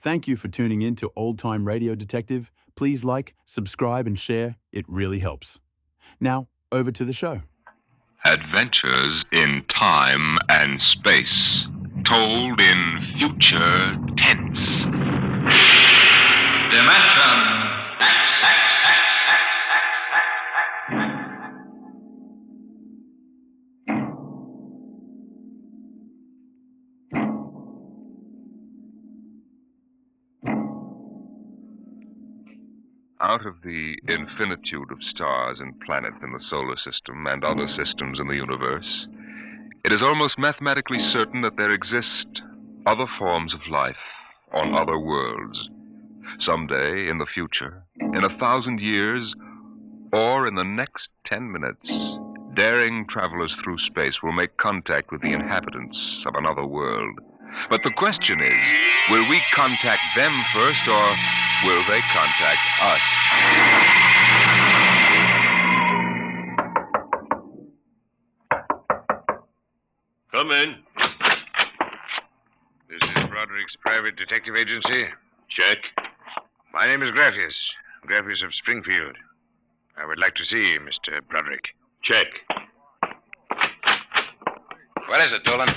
Thank you for tuning in to Old Time Radio Detective. Please like, subscribe, and share. It really helps. Now, over to the show. Adventures in time and space, told in future tense. Dimension X. Out of the infinitude of stars and planets in the solar system and other systems in the universe, it is almost mathematically certain that there exist other forms of life on other worlds. Someday, in the future, in 1,000 years, or in the next 10 minutes, daring travelers through space will make contact with the inhabitants of another world. But the question is, will we contact them first, or will they contact us? Come in. This is Broderick's private detective agency. Check. My name is Graffius of Springfield. I would like to see Mr. Broderick. Check. What is it, Dolan?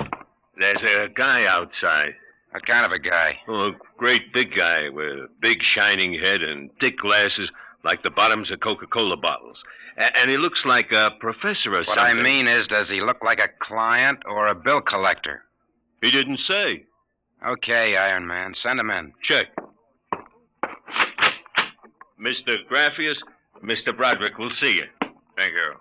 There's a guy outside. What kind of a guy? Oh, a great big guy with a big shining head and thick glasses like the bottoms of Coca-Cola bottles. And he looks like a professor or What something. I mean is, does he look like a client or a bill collector? He didn't say. Okay, Iron Man, send him in. Check. Mr. Graffius, Mr. Broderick will see you. Thank you.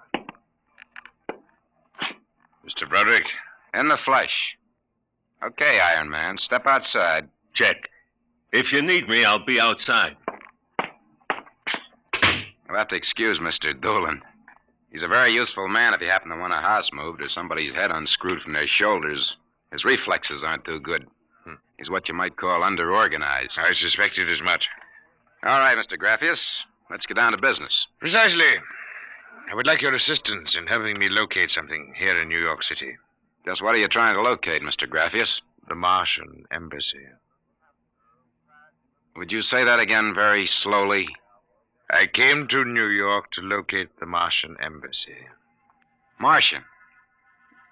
Mr. Broderick? In the flesh. Okay, Iron Man, step outside. Check. If you need me, I'll be outside. You'll have to excuse Mr. Doolin. He's a very useful man if you happen to want a house moved or somebody's head unscrewed from their shoulders. His reflexes aren't too good. He's what you might call underorganized. I suspected as much. All right, Mr. Graffius, let's get down to business. Precisely. I would like your assistance in helping me locate something here in New York City. Just what are you trying to locate, Mr. Graffius? The Martian Embassy. Would you say that again very slowly? I came to New York to locate the Martian Embassy. Martian?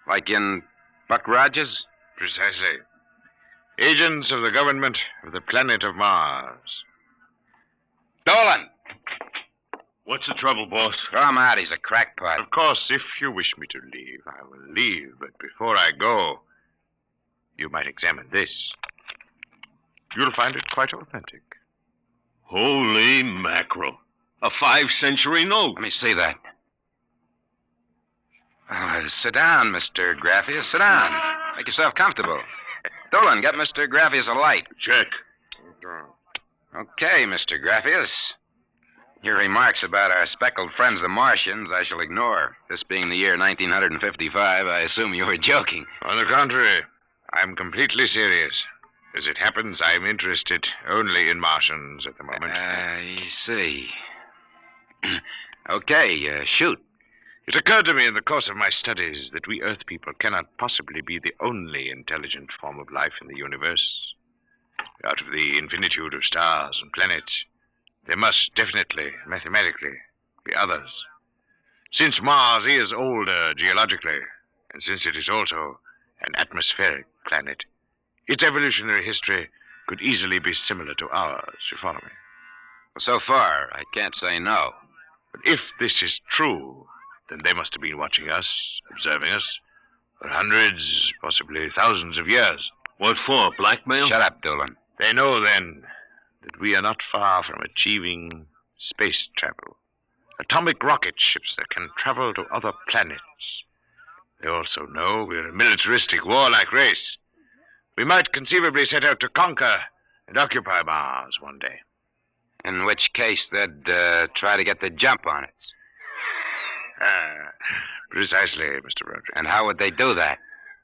Like in Buck Rogers? Precisely. Agents of the government of the planet of Mars. Dolan! What's the trouble, boss? Throw him out. He's a crackpot. Of course, if you wish me to leave, I will leave. But before I go, you might examine this. You'll find it quite authentic. Holy mackerel. A 5th-century note. Let me see that. Sit down, Mr. Graffius. Sit down. Make yourself comfortable. Dolan, get Mr. Graffius a light. Check. Okay, Mr. Graffius. Your remarks about our speckled friends, the Martians, I shall ignore. This being the year 1955, I assume you were joking. On the contrary, I'm completely serious. As it happens, I'm interested only in Martians at the moment. I see. Okay, shoot. It occurred to me in the course of my studies that we Earth people cannot possibly be the only intelligent form of life in the universe. Out of the infinitude of stars and planets, there must definitely, mathematically, be others. Since Mars is older geologically, and since it is also an atmospheric planet, its evolutionary history could easily be similar to ours, you follow me? So far, I can't say no. But if this is true, then they must have been watching us, observing us, for hundreds, possibly thousands of years. What for, blackmail? Shut up, Dolan. They know, then, that we are not far from achieving space travel. Atomic rocket ships that can travel to other planets. They also know we're a militaristic, warlike race. We might conceivably set out to conquer and occupy Mars one day. In which case, they'd try to get the jump on it. Precisely, Mr. Broderick. And how would they do that?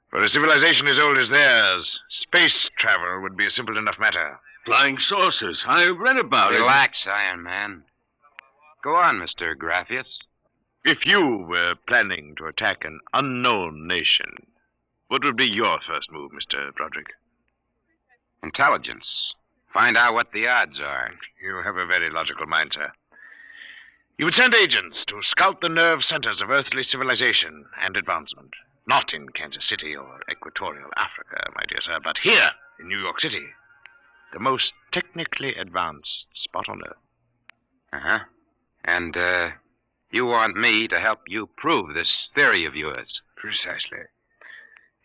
For a civilization as old as theirs, space travel would be a simple enough matter. Flying saucers. I read about it. Relax, Iron Man. Go on, Mr. Graffius. If you were planning to attack an unknown nation, what would be your first move, Mr. Broderick? Intelligence. Find out what the odds are. You have a very logical mind, sir. You would send agents to scout the nerve centers of earthly civilization and advancement. Not in Kansas City or equatorial Africa, my dear sir, but here in New York City. The most technically advanced spot on Earth. Uh-huh. And, you want me to help you prove this theory of yours? Precisely.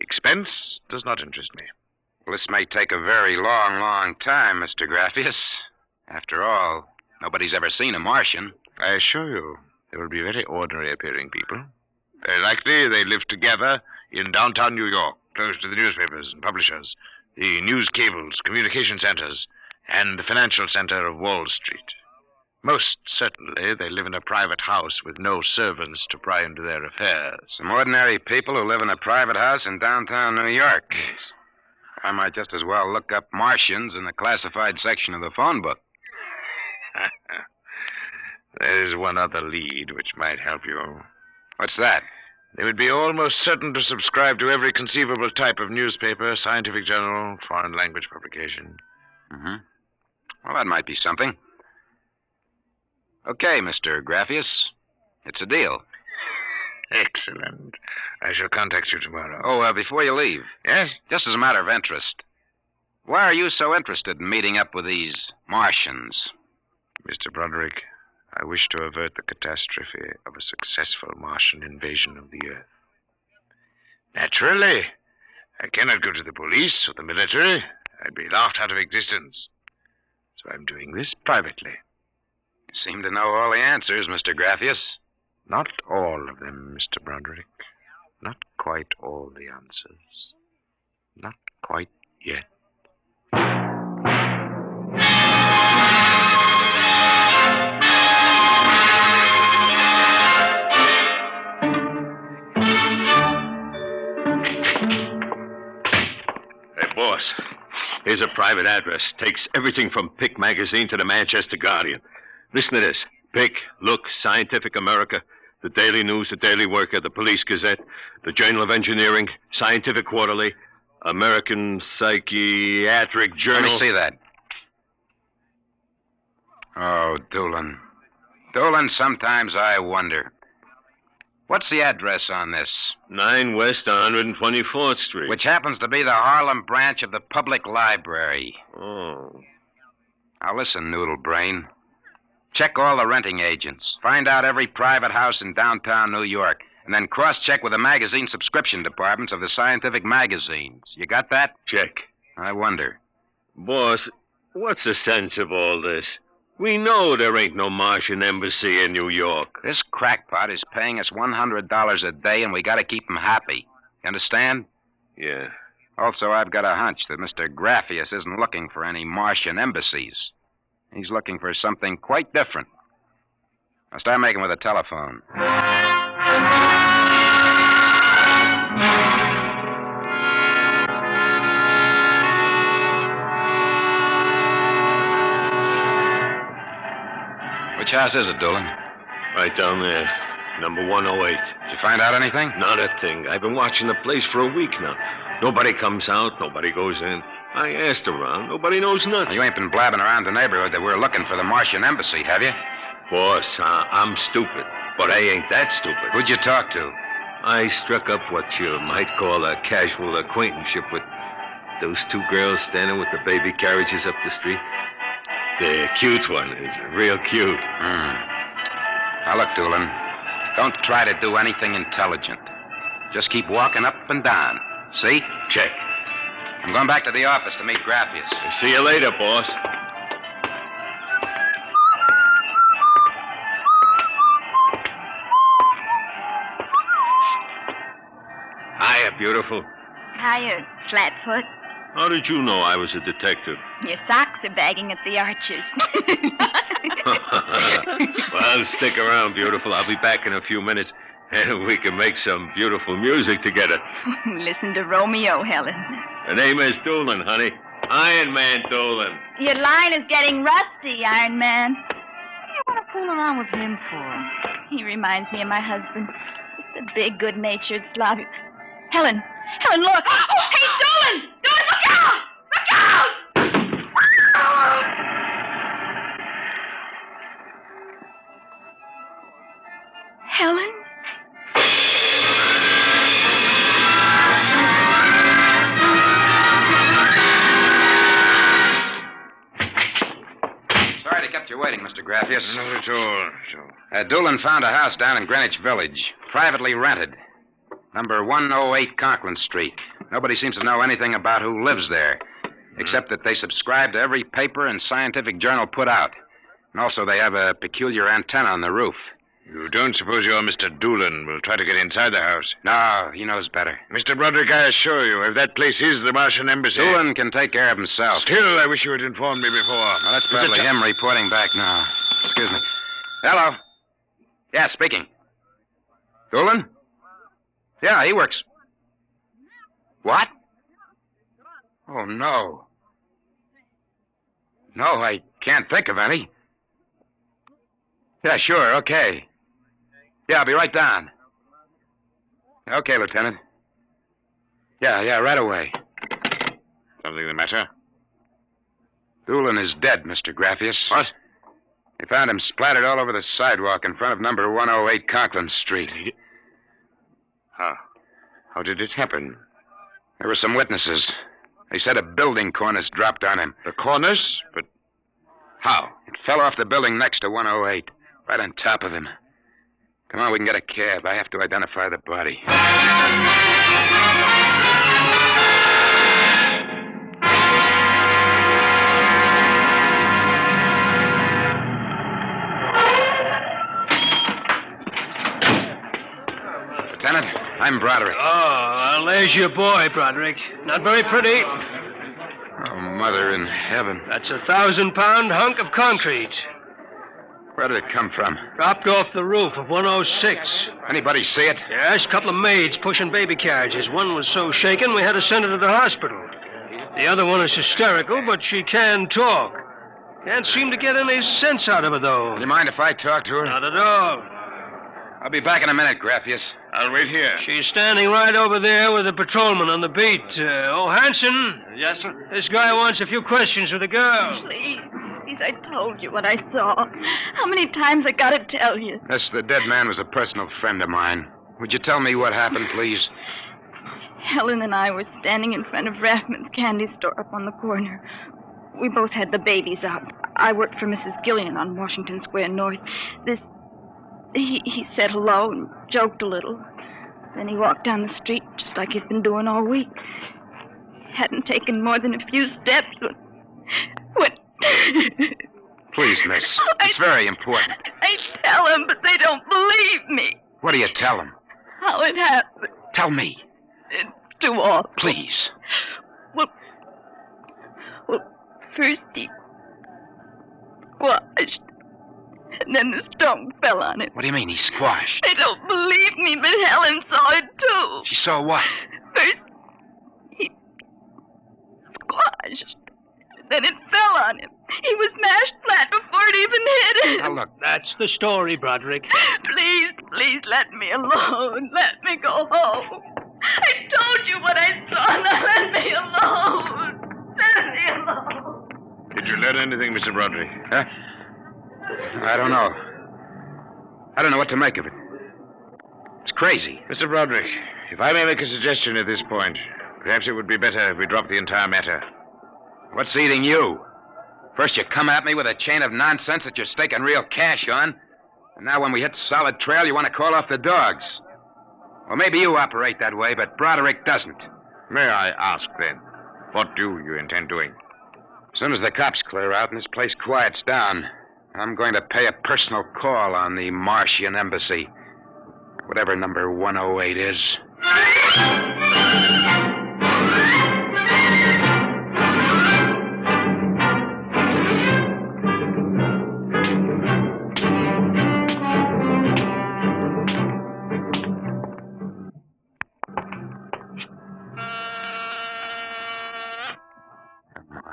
Expense does not interest me. Well, this may take a very long, long time, Mr. Graffius. After all, nobody's ever seen a Martian. I assure you, they will be very ordinary-appearing people. Very likely they live together in downtown New York, close to the newspapers and publishers, the news cables, communication centers, and the financial center of Wall Street. Most certainly, they live in a private house with no servants to pry into their affairs. Some ordinary people who live in a private house in downtown New York. I might just as well look up Martians in the classified section of the phone book. There's one other lead which might help you. What's that? They would be almost certain to subscribe to every conceivable type of newspaper, scientific journal, foreign language publication. Mm-hmm. Well, that might be something. Okay, Mr. Graffius. It's a deal. Excellent. I shall contact you tomorrow. Oh, before you leave. Yes? Just as a matter of interest. Why are you so interested in meeting up with these Martians? Mr. Broderick, I wish to avert the catastrophe of a successful Martian invasion of the Earth. Naturally, I cannot go to the police or the military. I'd be laughed out of existence. So I'm doing this privately. You seem to know all the answers, Mr. Graffius. Not all of them, Mr. Broderick. Not quite all the answers. Not quite yet. Boss, here's a private address. Takes everything from Pick magazine to the Manchester Guardian. Listen to this. Pick, Look, Scientific America, the Daily News, the Daily Worker, the Police Gazette, the Journal of Engineering, Scientific Quarterly, American Psychiatric Journal. Let me see that. Oh, Doolin. Doolin, sometimes I wonder. What's the address on this? 9 West 124th Street. Which happens to be the Harlem branch of the Public Library. Oh. Now listen, Noodle Brain. Check all the renting agents. Find out every private house in downtown New York. And then cross-check with the magazine subscription departments of the scientific magazines. You got that? Check. I wonder. Boss, what's the sense of all this? We know there ain't no Martian embassy in New York. This crackpot is paying us $100 a day, and we got to keep him happy. You understand? Yeah. Also, I've got a hunch that Mr. Graffius isn't looking for any Martian embassies. He's looking for something quite different. Now start making with the telephone. Which house is it, Doolin? Right down there. Number 108. Did you find out anything? Not a thing. I've been watching the place for a week now. Nobody comes out. Nobody goes in. I asked around. Nobody knows nothing. You ain't been blabbing around the neighborhood that we're looking for the Martian embassy, have you? Boss, I'm stupid. But I ain't that stupid. Who'd you talk to? I struck up what you might call a casual acquaintanceship with those 2 girls standing with the baby carriages up the street. The cute one is real cute. Now, look, Doolin, don't try to do anything intelligent. Just keep walking up and down. See? Check. I'm going back to the office to meet Graffius. See you later, boss. Hiya, beautiful. Hiya, Flatfoot. How did you know I was a detective? Your socks are bagging at the arches. Well, stick around, beautiful. I'll be back in a few minutes, and we can make some beautiful music together. Listen to Romeo, Helen. The name is Doolin, honey. Iron Man Doolin. Your line is getting rusty, Iron Man. What do you want to fool around with him for? He reminds me of my husband. Just a big, good-natured slob. Helen, look. Oh, hey, Doolin! Doolin, look out! Look out! sorry to kept you waiting, Mr. Graffius. Not at all. Doolin found a house down in Greenwich Village, privately rented. Number 108 Conklin Street. Nobody seems to know anything about who lives there, except that they subscribe to every paper and scientific journal put out. And also they have a peculiar antenna on the roof. You don't suppose your Mr. Doolin will try to get inside the house? No, he knows better. Mr. Broderick, I assure you, if that place is the Martian embassy... Doolin can take care of himself. Still, I wish you had informed me before. Well, that's probably him reporting back now. Excuse me. Hello? Yeah, speaking. Doolin? Yeah, he works. What? Oh, no. No, I can't think of any. Yeah, sure, okay. Yeah, I'll be right down. Okay, Lieutenant. Yeah, right away. Something the matter? Doolin is dead, Mr. Graffius. What? They found him splattered all over the sidewalk in front of number 108 Conklin Street. How did it happen? There were some witnesses. They said a building cornice dropped on him. The cornice? But how? It fell off the building next to 108, right on top of him. Come on, we can get a cab. I have to identify the body. Lieutenant, I'm Broderick. Oh, well, there's your boy, Broderick. Not very pretty. Oh, Mother in heaven. That's a 1,000-pound hunk of concrete. Where did it come from? Dropped off the roof of 106. Anybody see it? Yes, a couple of maids pushing baby carriages. One was so shaken we had to send her to the hospital. The other one is hysterical, but she can talk. Can't seem to get any sense out of her, though. You mind if I talk to her? Not at all. I'll be back in a minute, Graffius. I'll wait here. She's standing right over there with the patrolman on the beat. Hanson? Yes, sir? This guy wants a few questions with the girl. Please, I told you what I saw. How many times I gotta tell you? Miss, the dead man was a personal friend of mine. Would you tell me what happened, please? Helen and I were standing in front of Rathman's candy store up on the corner. We both had the babies up. I worked for Mrs. Gillian on Washington Square North. He said hello and joked a little. Then he walked down the street just like he's been doing all week. Hadn't taken more than a few steps when... Please, miss. It's very important. I tell them, but they don't believe me. What do you tell them? How it happened. Tell me. It's too awful. Please. Well, first he squashed, and then the stone fell on him. What do you mean, he squashed? They don't believe me, but Helen saw it too. She saw what? First, he squashed, then it fell on him. He was mashed flat before it even hit him. Now, look. That's the story, Broderick. Please, let me alone. Let me go home. I told you what I saw. Now let me alone. Let me alone. Did you learn anything, Mr. Broderick? Huh? I don't know. I don't know what to make of it. It's crazy. Mr. Broderick, if I may make a suggestion at this point, perhaps it would be better if we dropped the entire matter. What's eating you? First you come at me with a chain of nonsense that you're staking real cash on, and now when we hit solid trail, you want to call off the dogs. Well, maybe you operate that way, but Broderick doesn't. May I ask, then, what do you intend doing? As soon as the cops clear out and this place quiets down, I'm going to pay a personal call on the Martian embassy. Whatever number 108 is.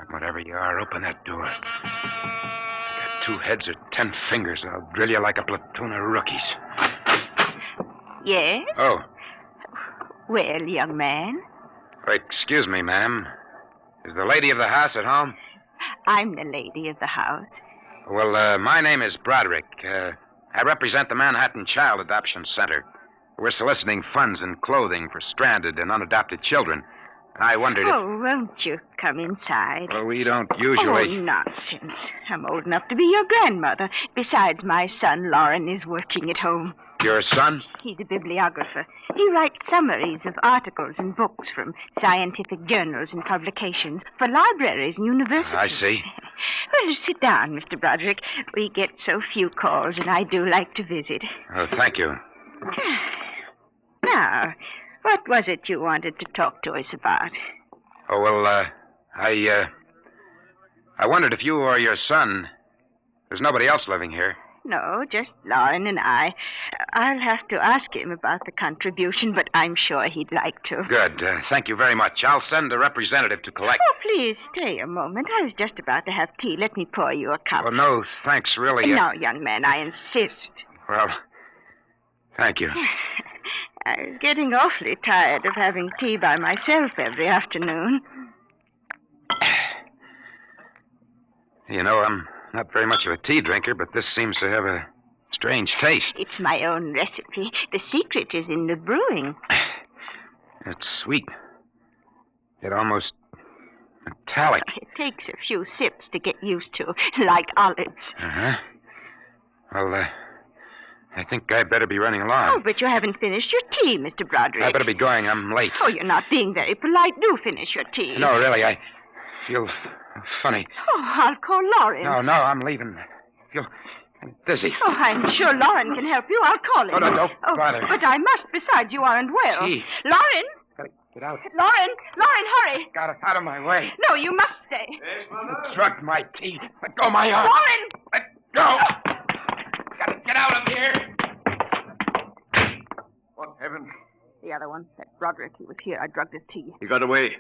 Whatever you are, open that door. I got 2 heads or 10 fingers. I'll drill you like a platoon of rookies. Yes? Oh, Well, young man, excuse me, ma'am. Is the lady of the house at home? I'm the lady of the house. Well, my name is Broderick. I represent the Manhattan Child Adoption Center. We're soliciting funds and clothing for stranded and unadopted children. I wondered if... Oh, won't you come inside? Well, we don't Oh, usually... nonsense. I'm old enough to be your grandmother. Besides, my son, Lauren, is working at home. Your son? He's a bibliographer. He writes summaries of articles and books from scientific journals and publications for libraries and universities. I see. Well, sit down, Mr. Broderick. We get so few calls, and I do like to visit. Oh, thank you. Now, what was it you wanted to talk to us about? Oh, well, I wondered if you or your son... There's nobody else living here. No, just Lauren and I. I'll have to ask him about the contribution, but I'm sure he'd like to. Good. Thank you very much. I'll send a representative to collect... Oh, please stay a moment. I was just about to have tea. Let me pour you a cup. Well, no, thanks, really. No, young man, I insist. Well, thank you. I was getting awfully tired of having tea by myself every afternoon. You know, I'm not very much of a tea drinker, but this seems to have a strange taste. It's my own recipe. The secret is in the brewing. It's sweet. Yet almost metallic. It takes a few sips to get used to, like olives. Uh-huh. Well, I think I'd better be running Oh, along. but you haven't finished your tea, Mr. Broderick. I better be going. I'm late. Oh, you're not being very polite. Do finish your tea. No, really, I feel funny. Oh, I'll call Lauren. No, I'm leaving. I feel dizzy. Oh, I'm sure Lauren can help you. I'll call him. Oh, no, don't bother. But I must. Besides, you aren't well. Gee. Lauren! Gotta get out. Lauren, hurry. Got it out of my way. No, you must stay. You drugged my tea. Let go of my arm. Lauren! Let go. Gotta get out of here. What heaven? The other one, that Broderick, he was here. I drugged his tea. He got away.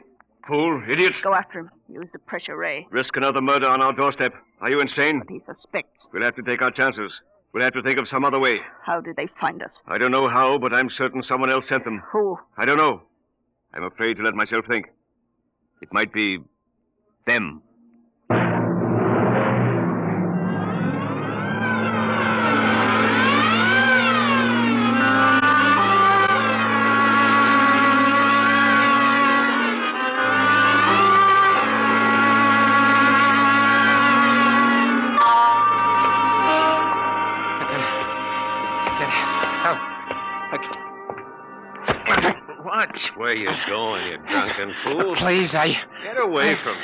Fool, idiot. Go after him. Use the pressure ray. Risk another murder on our doorstep. Are you insane? But he suspects. We'll have to take our chances. We'll have to think of some other way. How did they find us? I don't know how, but I'm certain someone else sent them. Who? I don't know. I'm afraid to let myself think. It might be them. Watch where you're going, you drunken fool. Please, Get away from me.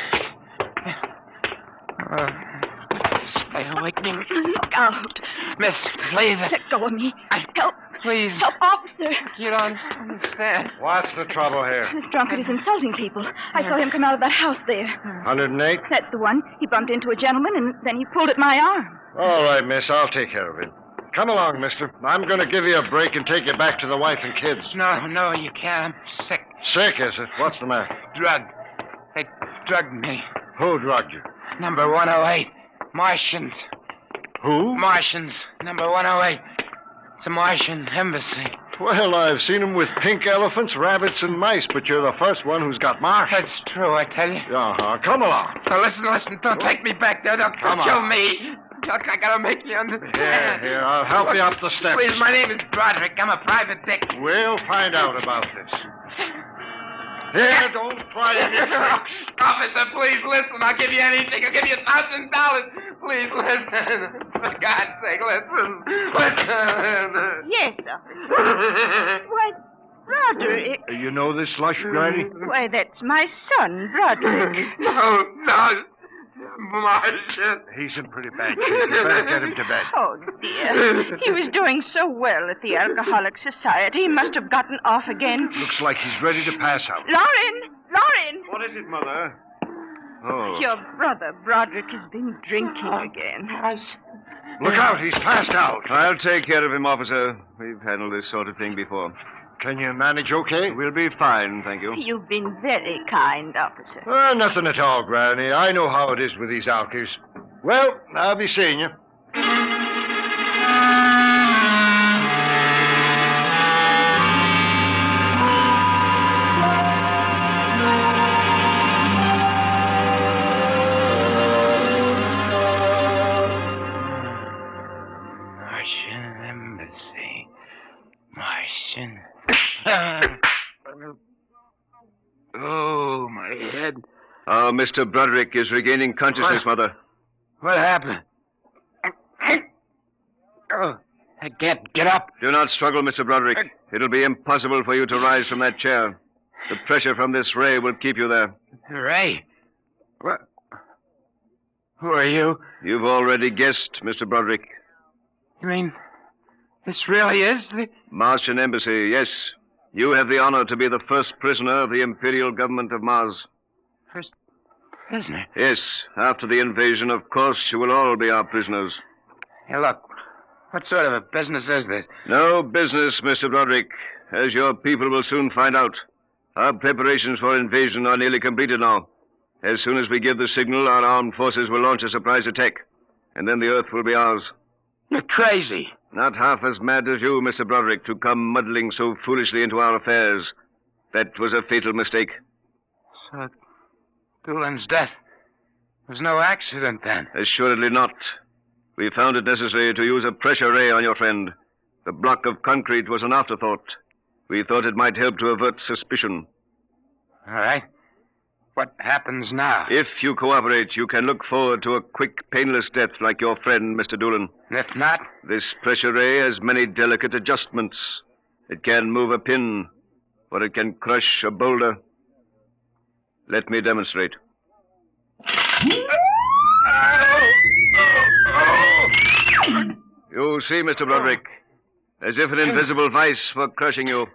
Stay away from me. Look out. Miss, please. Let go of me. Help. Please. Help, officer. You don't understand. What's the trouble here? This drunkard is insulting people. I saw him come out of that house there. 108? That's the one. He bumped into a gentleman, and then he pulled at my arm. All right, miss. I'll take care of it. Come along, mister. I'm going to give you a break and take you back to the wife and kids. No, you can't. I'm sick. Sick, is it? What's the matter? Drugged. They drugged me. Who drugged you? Number 108. Martians. Who? Martians. Number 108. It's a Martian embassy. Well, I've seen them with pink elephants, rabbits, and mice, but you're the first one who's got marsh. That's true, I tell you. Uh-huh. Come along. Now, listen. Don't take me back there. They'll Come kill on. me. Look, I gotta make you understand. Here, I'll help you up the steps. Please, my name is Broderick. I'm a private dick. We'll find out about this. Here, don't try any tricks. Officer, please listen. I'll give you anything. I'll give you $1,000. Please listen. For God's sake, listen. Listen. Yes, officer. Why, Broderick. You know this slush, Granny? Why, that's my son, Broderick. No. Martian. He's in pretty bad shape. You better get him to bed. Oh, dear. He was doing so well at the Alcoholic Society. He must have gotten off again. Looks like he's ready to pass out. Lauren! What is it, Mother? Oh. Your brother, Broderick, has been drinking again. Look out, he's passed out. I'll take care of him, officer. We've handled this sort of thing before. Can you manage okay? We'll be fine, thank you. You've been very kind, officer. Nothing at all, Granny. I know how it is with these alkies. Well, I'll be seeing you. Martian embassy. Martian. Oh, my head. Our Mr. Broderick is regaining consciousness, Mother. What happened? Oh, I can't get up. Do not struggle, Mr. Broderick. It'll be impossible for you to rise from that chair. The pressure from this ray will keep you there. Ray? What? Who are you? You've already guessed, Mr. Broderick. You mean this really is the... Martian Embassy, yes. You have the honor to be the first prisoner of the Imperial Government of Mars. First prisoner? Yes. After the invasion, of course, you will all be our prisoners. Hey, look. What sort of a business is this? No business, Mr. Broderick. As your people will soon find out. Our preparations for invasion are nearly completed now. As soon as we give the signal, our armed forces will launch a surprise attack. And then the Earth will be ours. You're crazy. Not half as mad as you, Mr. Broderick, to come muddling so foolishly into our affairs. That was a fatal mistake. So, Doolan's death was no accident, then? Assuredly not. We found it necessary to use a pressure ray on your friend. The block of concrete was an afterthought. We thought it might help to avert suspicion. All right. What happens now? If you cooperate, you can look forward to a quick, painless death like your friend, Mr. Doolan. If not? This pressure ray has many delicate adjustments. It can move a pin, or it can crush a boulder. Let me demonstrate. You see, Mr. Broderick, as if an invisible vice were crushing you.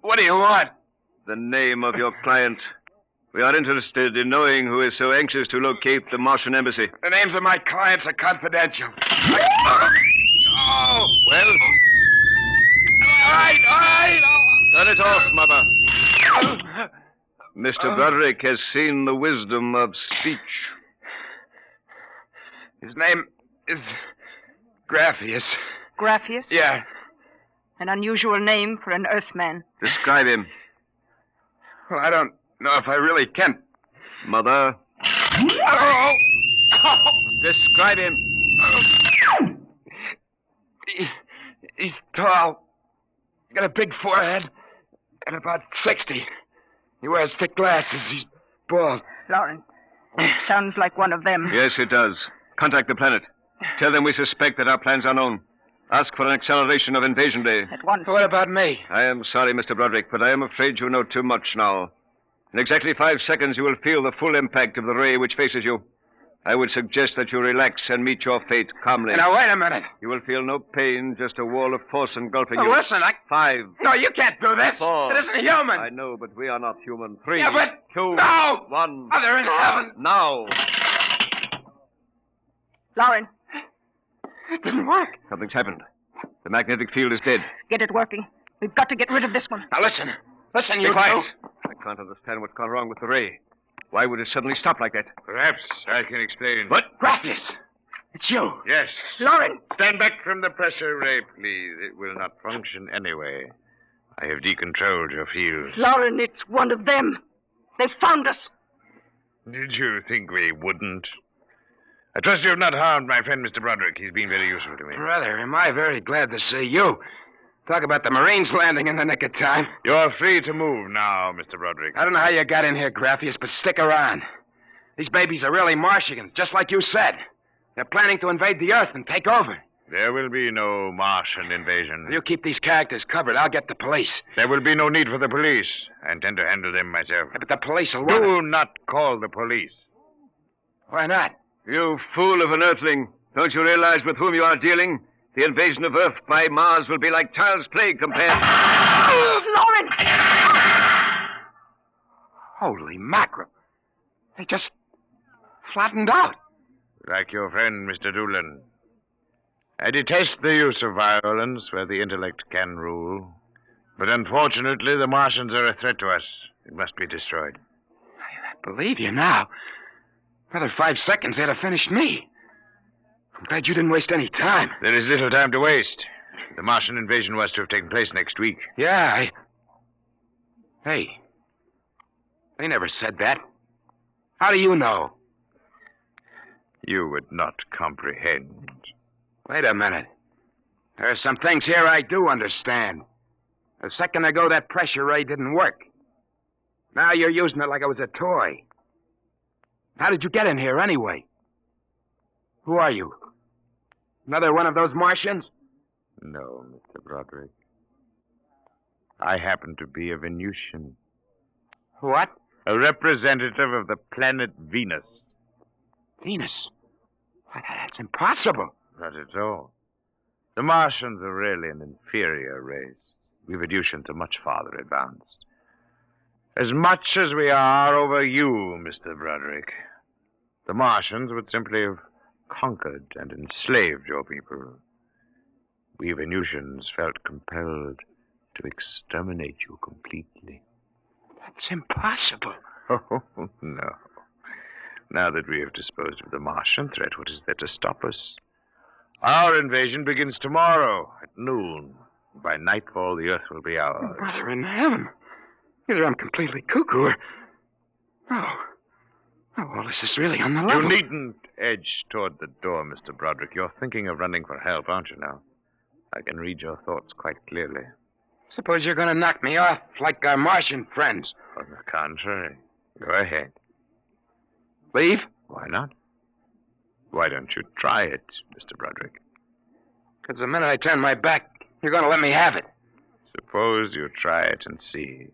What do you want? The name of your client. We are interested in knowing who is so anxious to locate the Martian Embassy. The names of my clients are confidential. Well? All right. Turn it off, Mother. Mr. Broderick has seen the wisdom of speech. His name is Graphius. Graphius? Yeah. An unusual name for an Earthman. Describe him. Well, I don't know if I really can. Mother. Describe him. He's tall. Got a big forehead. And about 60. He wears thick glasses. He's bald. Lauren, sounds like one of them. Yes, it does. Contact the planet. Tell them we suspect that our plans are known. Ask for an acceleration of invasion day. At once. What about me? I am sorry, Mr. Broderick, but I am afraid you know too much now. In exactly 5 seconds, you will feel the full impact of the ray which faces you. I would suggest that you relax and meet your fate calmly. Now, wait a minute. You will feel no pain, just a wall of force engulfing you. Listen, 5. No, you can't do this. 4. It isn't human. I know, but we are not human. 3. Yeah, but... 2. No! 1. Mother in heaven. Now. Lauren, It didn't work. Something's happened. The magnetic field is dead. get it working. We've got to get rid of this one. Now, listen. Listen, Be you quiet. two. I can't understand what's gone wrong with the ray. Why would it suddenly stop like that? Perhaps I can explain. What? Graphius. It's you. Yes. Lauren! Stand back from the pressure ray, please. It will not function anyway. I have decontrolled your field. Lauren, it's one of them. They found us. Did you think we wouldn't? I trust you have not harmed my friend, Mr. Broderick. He's been very useful to me. Brother, am I very glad to see you. Talk about the Marines landing in the nick of time. You're free to move now, Mr. Broderick. I don't know how you got in here, Graphius, but stick around. These babies are really Martians, just like you said. They're planning to invade the Earth and take over. There will be no Martian invasion. You keep these characters covered. I'll get the police. There will be no need for the police. I intend to handle them myself. Yeah, but the police will want... Do not call the police. Why not? You fool of an Earthling. Don't you realize with whom you are dealing? The invasion of Earth by Mars will be like child's play compared... Lauren! Holy mackerel. They just flattened out. Like your friend, Mr. Doolan. I detest the use of violence where the intellect can rule. But unfortunately, the Martians are a threat to us. It must be destroyed. I believe you now. Another 5 seconds, they'd have finished me. I'm glad you didn't waste any time. There is little time to waste. The Martian invasion was to have taken place next week. Yeah, Hey, they never said that. How do you know? You would not comprehend. Wait a minute. There are some things here I do understand. A second ago, that pressure ray didn't work. Now you're using it like it was a toy. How did you get in here, anyway? Who are you? Another one of those Martians? No, Mr. Broderick. I happen to be a Venusian. What? A representative of the planet Venus. Venus? That's impossible. Not at all. The Martians are really an inferior race. We Venusians are much farther advanced. As much as we are over you, Mr. Broderick. The Martians would simply have conquered and enslaved your people. We Venusians felt compelled to exterminate you completely. That's impossible. Oh, no. Now that we have disposed of the Martian threat, what is there to stop us? Our invasion begins tomorrow at noon. By nightfall, the Earth will be ours. Brother in heaven. Either I'm completely cuckoo or... Oh, well, this is really on the level. You needn't edge toward the door, Mr. Broderick. You're thinking of running for help, aren't you now? I can read your thoughts quite clearly. Suppose you're going to knock me off like our Martian friends. On the contrary. Go ahead. Leave? Why not? Why don't you try it, Mr. Broderick? Because the minute I turn my back, you're going to let me have it. Suppose you try it and see.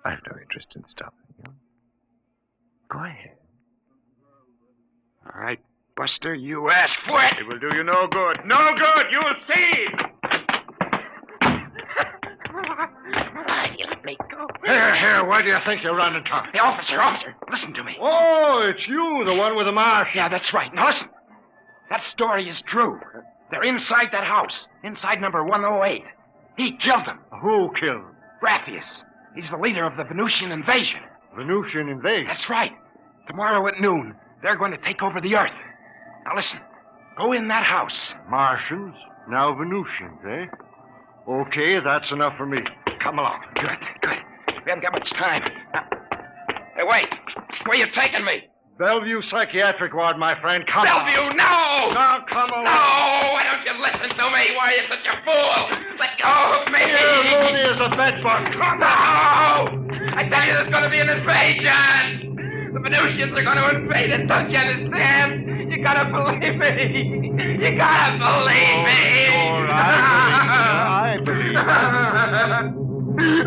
I've no interest in stopping you. Go ahead. All right, Buster, you asked for it. It will do you no good. No good! You'll see! You let me go. Here, where do you think you're running, Tom? Hey, officer, listen to me. Oh, it's you, the one with the marsh. Yeah, that's right. Now, listen. That story is true. They're inside that house, inside number 108. He killed them. Who killed him? Graphius. He's the leader of the Venusian invasion. Venusian invasion? That's right. Tomorrow at noon, they're going to take over the Earth. Now, listen. Go in that house. Martians, now Venusians, eh? Okay, that's enough for me. Come along. Good. We haven't got much time. Hey, wait. Where are you taking me? Bellevue Psychiatric Ward, my friend. Come Bellevue, on. no! Now, come along. No! Why don't you listen to me? Why are you such a fool? Let go of me! Here, Looney is a bedbug. Come on. No! I tell you, there's going to be an invasion! The Venusians are going to invade us, don't you understand? You gotta believe me! You gotta believe me! Sure, I believe you.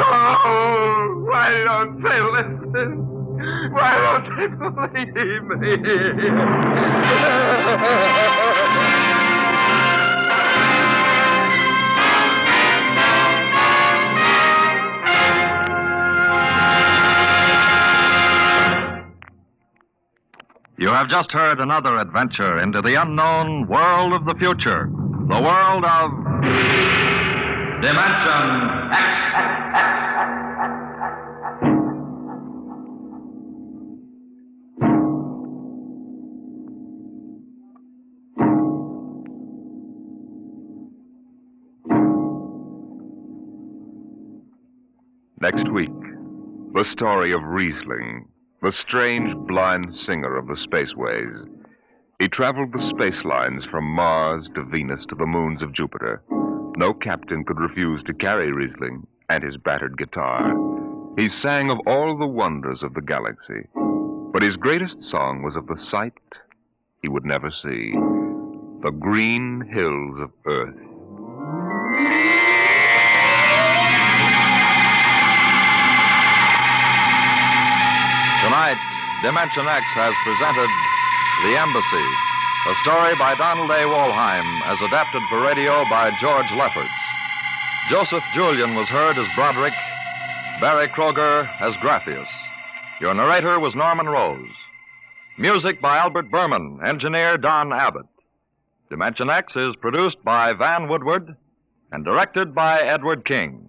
Oh, why don't they listen? Why don't they believe me? You have just heard another adventure into the unknown world of the future. The world of Dimension X. Next week, the story of Riesling, the strange blind singer of the spaceways. He traveled the space lines from Mars to Venus to the moons of Jupiter. No captain could refuse to carry Riesling and his battered guitar. He sang of all the wonders of the galaxy, but his greatest song was of the sight he would never see, the green hills of Earth. Tonight, Dimension X has presented The Embassy, a story by Donald A. Wollheim, as adapted for radio by George Lefferts. Joseph Julian was heard as Broderick, Barry Kroger as Graphius. Your narrator was Norman Rose. Music by Albert Berman, engineer Don Abbott. Dimension X is produced by Van Woodward and directed by Edward King.